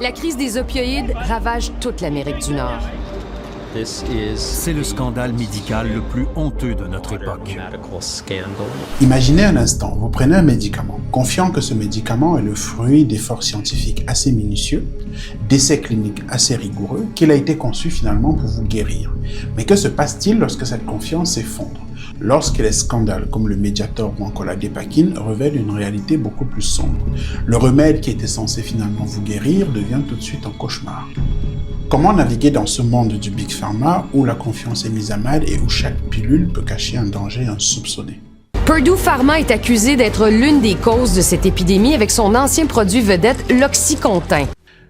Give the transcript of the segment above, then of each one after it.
La crise des opioïdes ravage toute l'Amérique du Nord. C'est le scandale médical le plus honteux de notre époque. Imaginez un instant, vous prenez un médicament, confiant que ce médicament est le fruit d'efforts scientifiques assez minutieux, d'essais cliniques assez rigoureux, qu'il a été conçu finalement pour vous guérir. Mais que se passe-t-il lorsque cette confiance s'effondre? Lorsque les scandales comme le Mediator ou encore la Dépakine révèlent une réalité beaucoup plus sombre. Le remède qui était censé finalement vous guérir devient tout de suite un cauchemar. Comment naviguer dans ce monde du Big Pharma où la confiance est mise à mal et où chaque pilule peut cacher un danger insoupçonné? Purdue Pharma est accusé d'être l'une des causes de cette épidémie avec son ancien produit vedette, l'Oxycontin.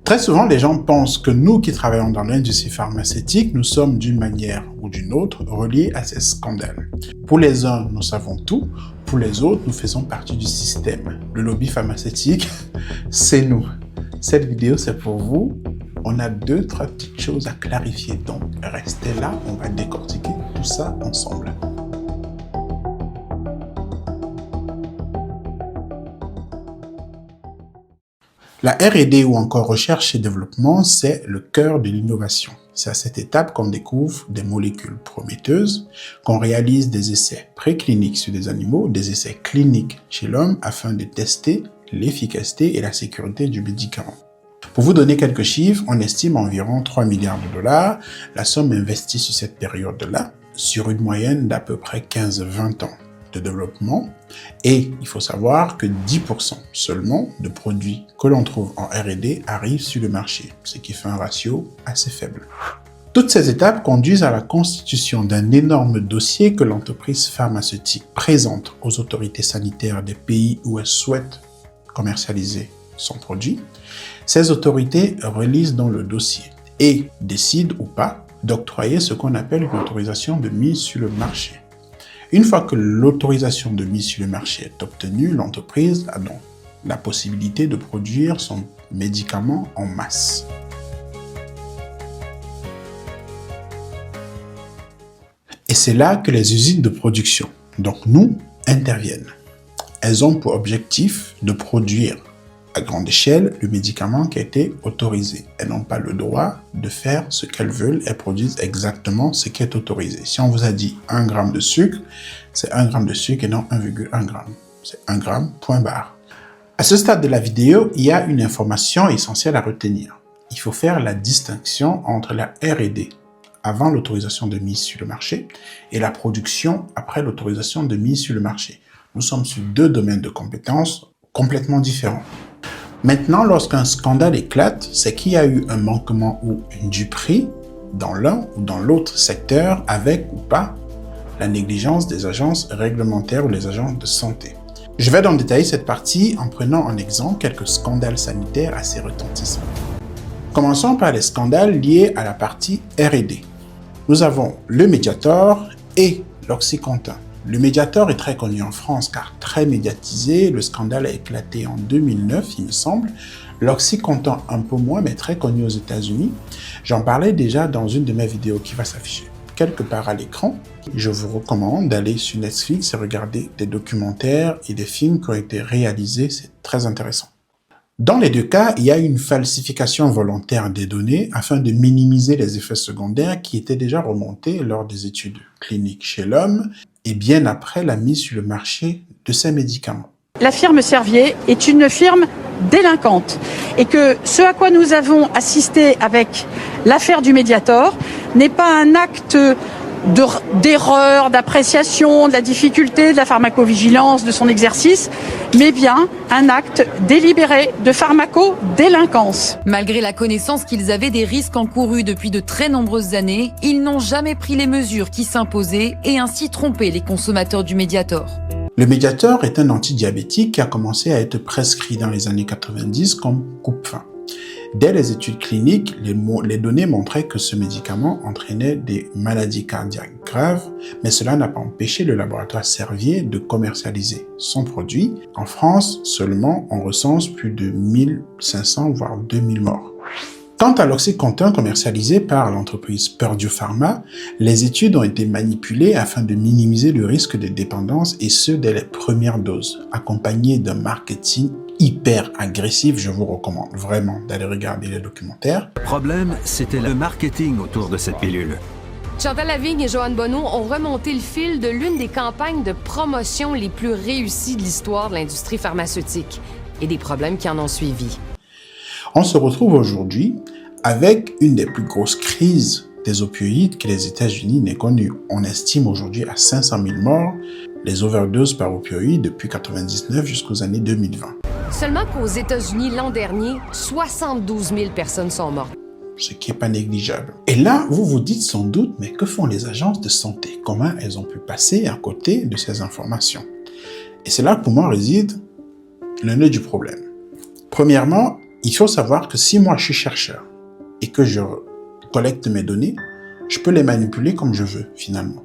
Très souvent, les gens pensent que nous qui travaillons dans l'industrie pharmaceutique, nous sommes d'une manière ou d'une autre reliés à ces scandales. Pour les uns, nous savons tout. Pour les autres, nous faisons partie du système. Le lobby pharmaceutique, c'est nous. Cette vidéo, c'est pour vous. On a 2-3 petites choses à clarifier, donc restez là, on va décortiquer tout ça ensemble. La R&D ou encore recherche et développement, c'est le cœur de l'innovation. C'est à cette étape qu'on découvre des molécules prometteuses, qu'on réalise des essais précliniques sur des animaux, des essais cliniques chez l'homme afin de tester l'efficacité et la sécurité du médicament. Pour vous donner quelques chiffres, on estime environ 3 milliards de dollars la somme investie sur cette période-là, sur une moyenne d'à peu près 15-20 ans de développement. Et il faut savoir que 10% seulement de produits que l'on trouve en R&D arrivent sur le marché, ce qui fait un ratio assez faible. Toutes ces étapes conduisent à la constitution d'un énorme dossier que l'entreprise pharmaceutique présente aux autorités sanitaires des pays où elle souhaite commercialiser son produit. Ces autorités relisent dans le dossier et décident ou pas d'octroyer ce qu'on appelle une autorisation de mise sur le marché. Une fois que l'autorisation de mise sur le marché est obtenue, l'entreprise a donc la possibilité de produire son médicament en masse. Et c'est là que les usines de production, donc nous, interviennent. Elles ont pour objectif de produire à grande échelle le médicament qui a été autorisé. Elles n'ont pas le droit de faire ce qu'elles veulent, elles produisent exactement ce qui est autorisé. Si on vous a dit 1 gramme de sucre, c'est 1 gramme de sucre et non 1,1 gramme. C'est 1 gramme, point barre. À ce stade de la vidéo, il y a une information essentielle à retenir. Il faut faire la distinction entre la R&D avant l'autorisation de mise sur le marché et la production après l'autorisation de mise sur le marché. Nous sommes sur 2 domaines de compétences complètement différents. Maintenant, lorsqu'un scandale éclate, c'est qu'il y a eu un manquement ou une duperie dans l'un ou dans l'autre secteur avec ou pas la négligence des agences réglementaires ou les agences de santé. Je vais donc détailler cette partie en prenant en exemple quelques scandales sanitaires assez retentissants. Commençons par les scandales liés à la partie R&D. Nous avons le Mediator et l'Oxycontin. Le Mediator est très connu en France car très médiatisé, le scandale a éclaté en 2009 il me semble. L'Oxycontin un peu moins mais très connu aux États-Unis. J'en parlais déjà dans une de mes vidéos qui va s'afficher quelque part à l'écran. Je vous recommande d'aller sur Netflix et regarder des documentaires et des films qui ont été réalisés, c'est très intéressant. Dans les 2 cas, il y a une falsification volontaire des données afin de minimiser les effets secondaires qui étaient déjà remontés lors des études cliniques chez l'homme et bien après la mise sur le marché de ces médicaments. La firme Servier est une firme délinquante et que ce à quoi nous avons assisté avec l'affaire du Mediator n'est pas un acte d'erreur, d'appréciation, de la difficulté de la pharmacovigilance, de son exercice, mais bien un acte délibéré de pharmacodélinquance. Malgré la connaissance qu'ils avaient des risques encourus depuis de très nombreuses années, ils n'ont jamais pris les mesures qui s'imposaient et ainsi trompé les consommateurs du Mediator. Le Mediator est un antidiabétique qui a commencé à être prescrit dans les années 90 comme coupe-faim. Dès les études cliniques, les données montraient que ce médicament entraînait des maladies cardiaques graves, mais cela n'a pas empêché le laboratoire Servier de commercialiser son produit. En France, seulement, on recense plus de 1500 voire 2000 morts. Quant à l'Oxycontin commercialisé par l'entreprise Purdue Pharma, les études ont été manipulées afin de minimiser le risque de dépendance et ce dès les premières doses, accompagnées d'un marketing hyper agressif. Je vous recommande vraiment d'aller regarder les documentaires. Le problème, c'était le marketing autour de cette pilule. Chantal Lavigne et Joanne Bonneau ont remonté le fil de l'une des campagnes de promotion les plus réussies de l'histoire de l'industrie pharmaceutique et des problèmes qui en ont suivi. On se retrouve aujourd'hui avec une des plus grosses crises des opioïdes que les États-Unis n'aient connue. On estime aujourd'hui à 500 000 morts les overdoses par opioïdes depuis 1999 jusqu'aux années 2020. Seulement qu'aux États-Unis, l'an dernier, 72 000 personnes sont mortes. Ce qui n'est pas négligeable. Et là, vous vous dites sans doute, mais que font les agences de santé? Comment elles ont pu passer à côté de ces informations? Et c'est là que pour moi réside le nœud du problème. Premièrement, il faut savoir que si moi je suis chercheur et que je collecte mes données, je peux les manipuler comme je veux finalement.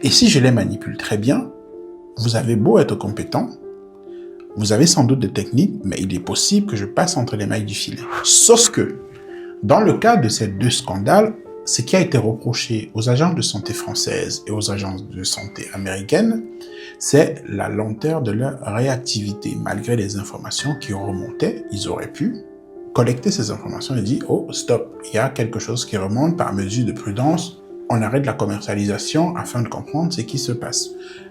Et si je les manipule très bien, vous avez beau être compétent, vous avez sans doute des techniques, mais il est possible que je passe entre les mailles du filet. Sauf que, dans le cas de ces deux scandales, ce qui a été reproché aux agences de santé françaises et aux agences de santé américaines, c'est la lenteur de leur réactivité. Malgré les informations qui remontaient, ils auraient pu collecter ces informations et dire « Oh, stop, il y a quelque chose qui remonte par mesure de prudence. On arrête la commercialisation afin de comprendre ce qui se passe. »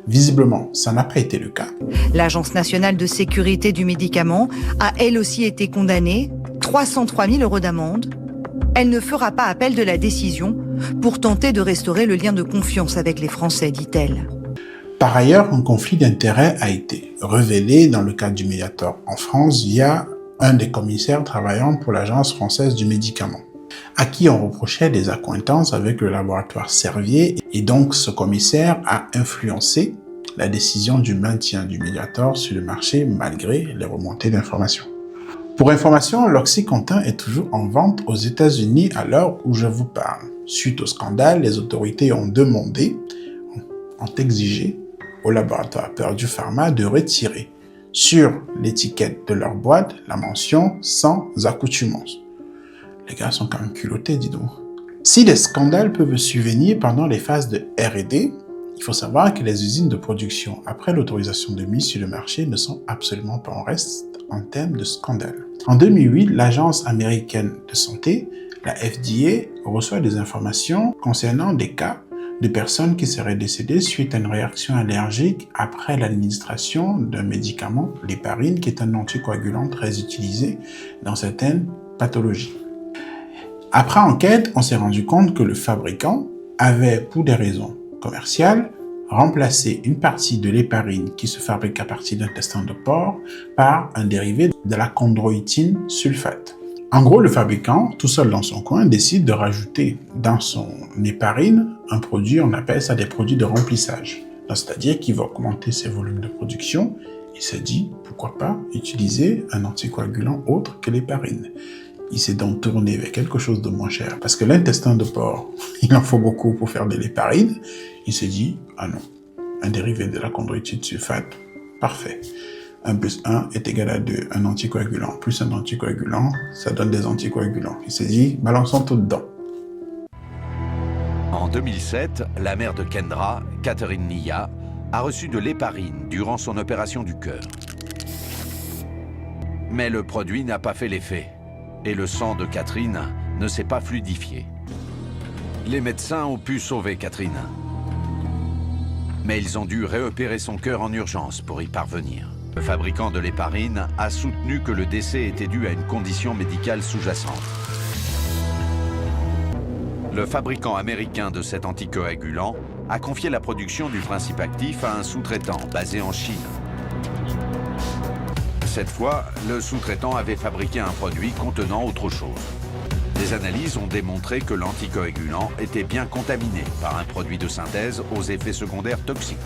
Visiblement, ça n'a pas été le cas. L'Agence nationale de sécurité du médicament a elle aussi été condamnée, 303 000 € d'amende. Elle ne fera pas appel de la décision pour tenter de restaurer le lien de confiance avec les Français, dit-elle. Par ailleurs, un conflit d'intérêts a été révélé dans le cadre du Mediator en France via un des commissaires travaillant pour l'Agence française du médicament, à qui on reprochait des accointances avec le laboratoire Servier, et donc ce commissaire a influencé la décision du maintien du Mediator sur le marché malgré les remontées d'informations. Pour information, l'Oxycontin est toujours en vente aux États-Unis à l'heure où je vous parle. Suite au scandale, les autorités ont exigé au laboratoire Purdue Pharma de retirer sur l'étiquette de leur boîte la mention « sans accoutumance ». Les gars sont quand même culottés, dis donc. Si des scandales peuvent survenir pendant les phases de R&D, il faut savoir que les usines de production, après l'autorisation de mise sur le marché, ne sont absolument pas en reste en termes de scandale. En 2008, l'Agence américaine de santé, la FDA, reçoit des informations concernant des cas de personnes qui seraient décédées suite à une réaction allergique après l'administration d'un médicament, l'héparine, qui est un anticoagulant très utilisé dans certaines pathologies. Après enquête, on s'est rendu compte que le fabricant avait, pour des raisons commerciales, remplacé une partie de l'héparine qui se fabrique à partir d'intestin de porc par un dérivé de la chondroïtine sulfate. En gros, le fabricant, tout seul dans son coin, décide de rajouter dans son héparine un produit, on appelle ça des produits de remplissage. C'est-à-dire qu'il va augmenter ses volumes de production. Il s'est dit, pourquoi pas utiliser un anticoagulant autre que l'héparine. Il s'est donc tourné vers quelque chose de moins cher. Parce que l'intestin de porc, il en faut beaucoup pour faire de l'héparine. Il s'est dit, ah non, un dérivé de la chondroïtine sulfate, parfait. 1 plus 1 est égal à 2. Un anticoagulant plus un anticoagulant, ça donne des anticoagulants. Il s'est dit, balançons tout dedans. En 2007, la mère de Kendra, Catherine Nia, a reçu de l'héparine durant son opération du cœur. Mais le produit n'a pas fait l'effet. Et le sang de Catherine ne s'est pas fluidifié. Les médecins ont pu sauver Catherine. Mais ils ont dû réopérer son cœur en urgence pour y parvenir. Le fabricant de l'héparine a soutenu que le décès était dû à une condition médicale sous-jacente. Le fabricant américain de cet anticoagulant a confié la production du principe actif à un sous-traitant basé en Chine. Cette fois, le sous-traitant avait fabriqué un produit contenant autre chose. Des analyses ont démontré que l'anticoagulant était bien contaminé par un produit de synthèse aux effets secondaires toxiques.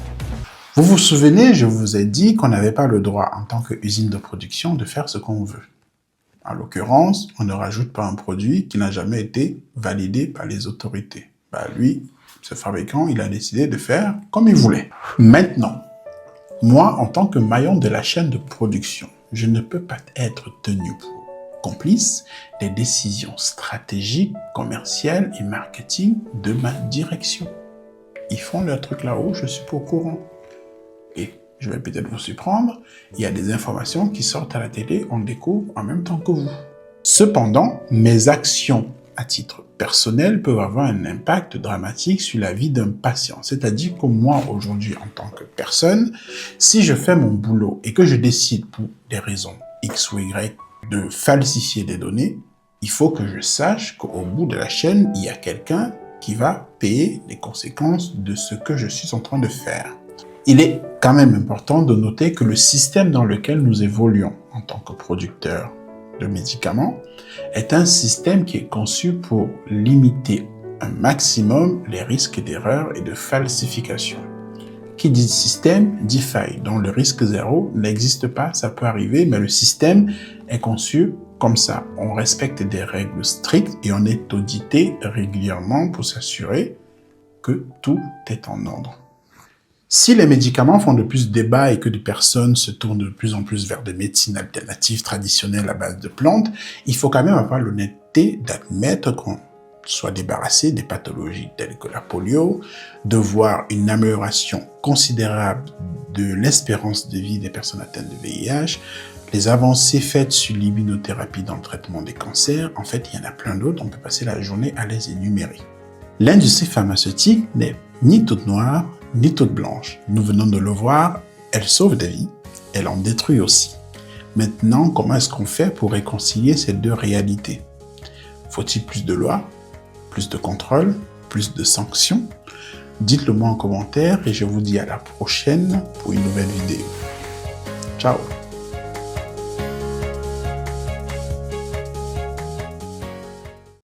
Vous vous souvenez, je vous ai dit qu'on n'avait pas le droit, en tant qu'usine de production, de faire ce qu'on veut. En l'occurrence, on ne rajoute pas un produit qui n'a jamais été validé par les autorités. Lui, ce fabricant, il a décidé de faire comme il voulait. Maintenant, moi, en tant que maillon de la chaîne de production, je ne peux pas être tenu pour complice des décisions stratégiques, commerciales et marketing de ma direction. Ils font leur truc là-haut, je suis pas au courant. Et je vais peut-être vous surprendre, il y a des informations qui sortent à la télé, on le découvre en même temps que vous. Cependant, mes actions à titre personnel peuvent avoir un impact dramatique sur la vie d'un patient. C'est-à-dire que moi, aujourd'hui, en tant que personne, si je fais mon boulot et que je décide pour des raisons X ou Y de falsifier des données, il faut que je sache qu'au bout de la chaîne, il y a quelqu'un qui va payer les conséquences de ce que je suis en train de faire. Il est quand même important de noter que le système dans lequel nous évoluons en tant que producteurs de médicaments est un système qui est conçu pour limiter un maximum les risques d'erreur et de falsification. Qui dit système dit faille, dont le risque zéro n'existe pas, ça peut arriver, mais le système est conçu comme ça. On respecte des règles strictes et on est audité régulièrement pour s'assurer que tout est en ordre. Si les médicaments font de plus débat et que des personnes se tournent de plus en plus vers des médecines alternatives traditionnelles à base de plantes, il faut quand même avoir l'honnêteté d'admettre qu'on soit débarrassé des pathologies telles que la polio, de voir une amélioration considérable de l'espérance de vie des personnes atteintes de VIH, les avancées faites sur l'immunothérapie dans le traitement des cancers. En fait, il y en a plein d'autres, on peut passer la journée à les énumérer. L'industrie pharmaceutique n'est ni toute noire, ni toute blanche. Nous venons de le voir, elle sauve des vies, elle en détruit aussi. Maintenant, comment est-ce qu'on fait pour réconcilier ces deux réalités? Faut-il plus de lois, plus de contrôle, plus de sanctions? Dites-le moi en commentaire et je vous dis à la prochaine pour une nouvelle vidéo. Ciao!